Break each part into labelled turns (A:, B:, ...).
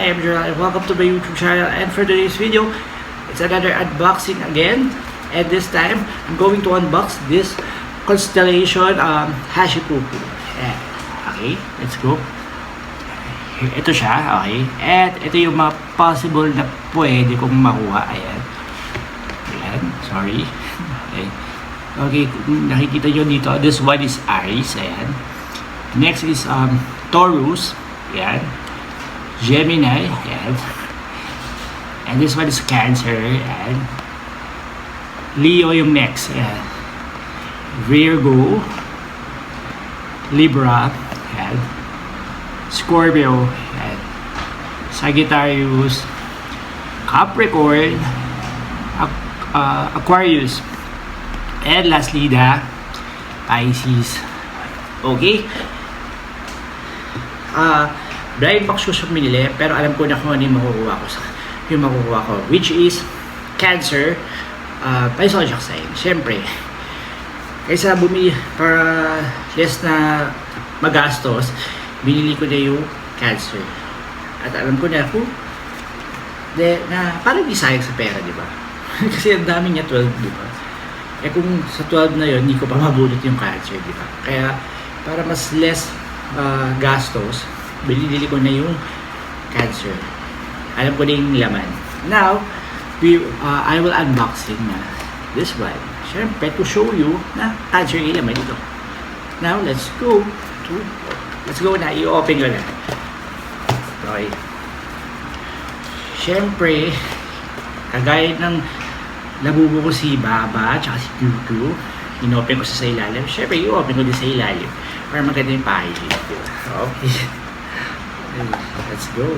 A: I am Gerald and welcome to my YouTube channel, and for today's video, it's another unboxing again, and this time, I'm going to unbox this Constellation Hashipupu. Okay, let's go. Ito siya, okay, and ito yung mga possible na pwede kong makuha. Ayan, sorry. Okay, nakikita nyo dito, this one is Aries. Ayan, next is Taurus. Ayan, Gemini. Ayan, and this one is Cancer. Ayan, Leo yung next. Ayan, Virgo, Libra. Ayan, Scorpio. Ayan, Sagittarius, Capricorn, Aquarius, and lastly the Pisces. Okay, blind box ko siya minili, pero alam ko na kung ano yung makukuha ko, which is Cancer, zodiac sign. Siyempre, kaysa bumili para less na magastos, binili ko na yung Cancer. At alam ko na kung na parang di sayang sa pera, di ba? Kasi ang dami niya, 12, di ba? Eh kung sa 12 na yon, hindi ko pa mabulot yung Cancer, di ba? Kaya para mas less gastos, binili ko na yung Cancer. Alam ko na yung laman. Now, I will unboxing na this one. Siyempre, to show you na Cancer yung laman ito. Now, let's go na. I-open ko na. Okay. Siyempre, kagaya ng nabubo ko si Baba at si Cucu, in-open ko sa ilalim. Siyempre, i-open ko din sa ilalim para maganda yung packaging. Okay. Let's go.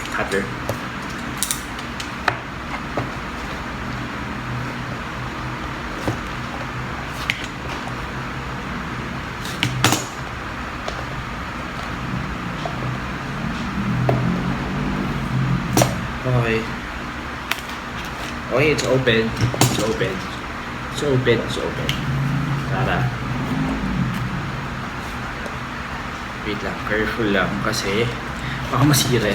A: Cutter. Okay. Okay, it's open. Tara. Wait lang, careful lang kasi baka masira.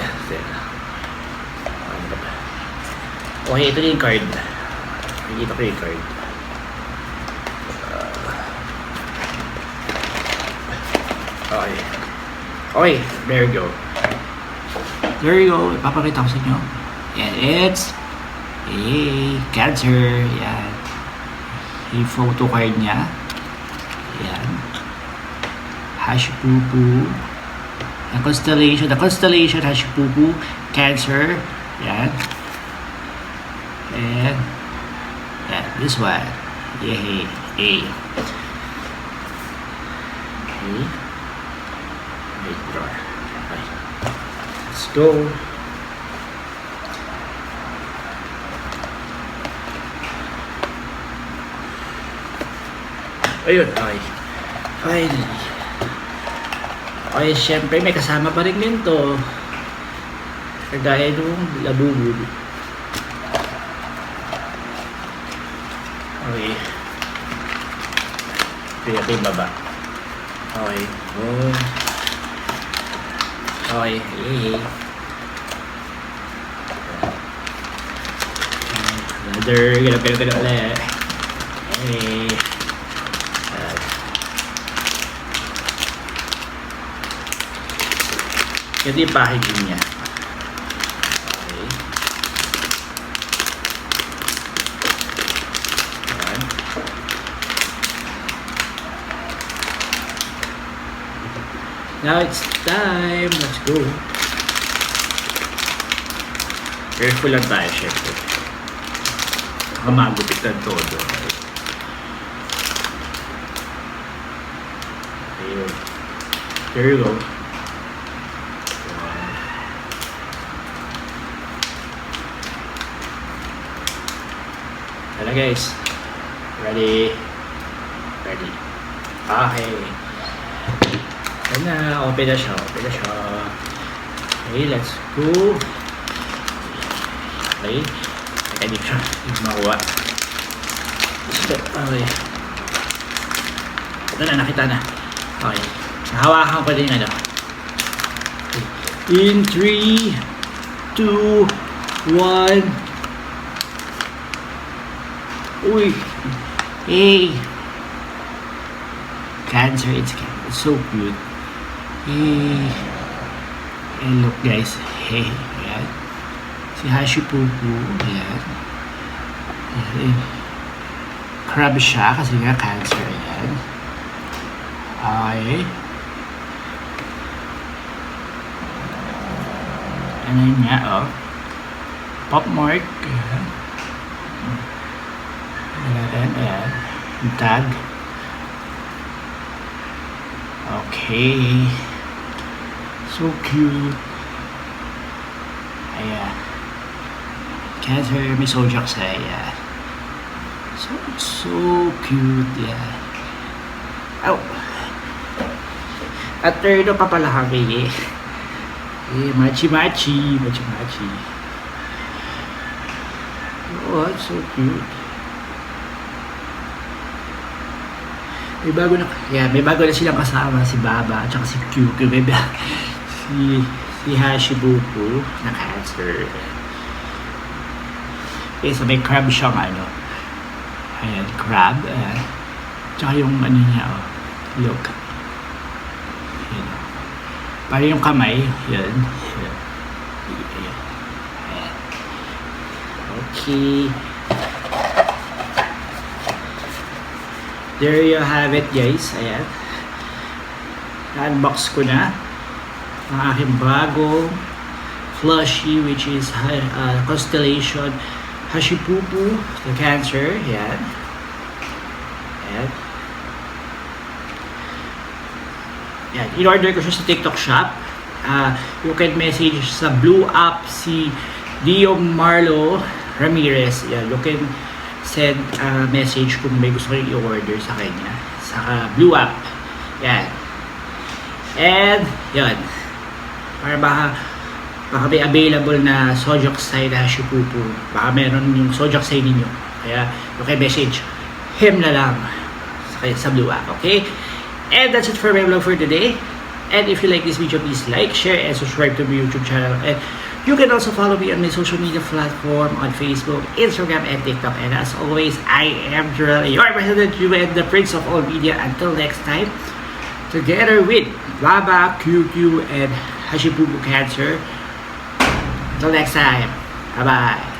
A: Okay, ito na yung card. Nakikita ko yung card. Okay, there you go. Ipapakita ko sa inyo. Yan, it's Cancer. Yan, yung photo card niya. Yan, Hashipupu. The Constellation Hashipupu Cancer. Yan, and this one. Yay. Okay. Wait, draw. Okay. Let's go. Ayun, okay. Finally. Okay, syempre may kasama pa rin to. Kagaya nung labubu. Okay. Ito yung baba. Okay. Oh. Okay. Another. Ganap ulit. Hey. Ito yung packaging niya. Okay. Ayan. Now it's time. Let's go. Careful lang tayo, syempre. Baka magupit ng todo. Ayun. There you go. Hello guys, ready. Okay, yan na, open na siya. Okay, let's go. Okay, hindi siya makuha. Okay, ito na, nakita na. Okay, nahawakan ko din Okay. In 3, 2, 1. Uy! Hey! Cancer, it's so cute. Hey! And look guys, hey, ayan. Si Hashipupu, ayan. Crab siya kasi nga cancer, ayan. Okay. Ano yun nga, oh. Pop mark, ayan. Ayan, ayan. Yung tag. Okay. So cute. Ayan. Cancer, may Sojak sa ayan. So cute, yeah. Oh. At third pa pala kami eh. Machi. Oh, it's so cute. May bago na silang kasama, si Baba at saka si QQ. Si Hashibuku na cancer. Okay, so may crab siyang ano. Ayan, crab. Ayan. Tsaka yung ano niya, oh. Look. Ayan. Parang yung kamay. Ayan. Ayan. Ayan. Okay. There you have it guys. Ayan. Na-unbox ko na ang aking bago plushie, which is Constellation Hashipupu, the cancer. Ayan. Ayan. Ayan. In-order ko siya sa TikTok shop. You can message sa Blue App si Dio Marlo Ramirez. Ayan. You can send a message kung may gusto kayong i-order sa kanya sa Blue App. Yan. And yun, para baka may available na Sojoksai na Hashipupu, baka meron yung Sojoksai ninyo, kaya you can message him na lang sa Blue App. Okay, and that's it for my vlog for today. And if you like this video, please like, share, and subscribe to my YouTube channel. And you can also follow me on my social media platform on Facebook, Instagram, and TikTok. And as always, I am Jerel, your President, and the Prince of all media. Until next time, together with Baba, QQ, and Hashipupu Cancer. Until next time, bye-bye.